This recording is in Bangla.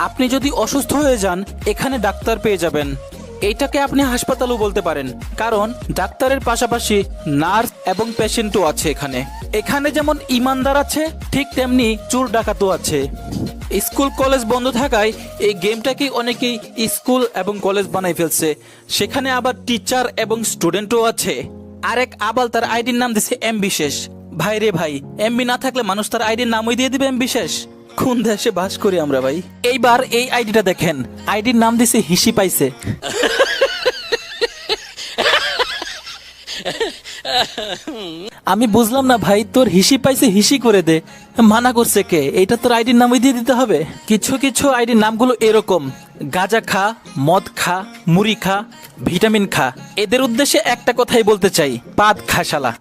আপনি যদি অসুস্থ হয়ে যান এখানে ডাক্তার পেয়ে যাবেন। এইটাকে আপনি হাসপাতালও বলতে পারেন, কারণ ডাক্তারের পাশাপাশি নার্স এবং পেশেন্টও আছে এখানে। এখানে যেমন ইমানদার আছে, ঠিক তেমনি চোর ডাকাতও আছে। স্কুল কলেজ বন্ধ থাকায় এই গেমটাকে অনেকেই স্কুল এবং কলেজ বানাই ফেলছে। সেখানে আবার টিচার এবং স্টুডেন্টও আছে। আরেক আবাল তার আইডির নাম দিছে এম বিশেষ। ভাই রে ভাই, এমবি না থাকলে মানুষ তার আইডির নামই দিয়ে দিবে এম বিশেষ। কোন দেশে বাস করি আমরা ভাই। এইবার এই আইডিটা দেখেন, আইডির নাম দিছে হিসি পাইছে। আমি বুঝলাম না ভাই, তোর হিসি পাইছে হিসি করে দে, মানা করছে কে? এইটা তোর আইডির নামই দিয়ে দিতে হবে? কিছু কিছু আইডির নামগুলো এরকম: গাঁজা খা, মদ খা, মুড়ি খা, ভিটামিন খা। এদের উদ্দেশ্যে একটা কথাই বলতে চাই, পাদ খা শালা।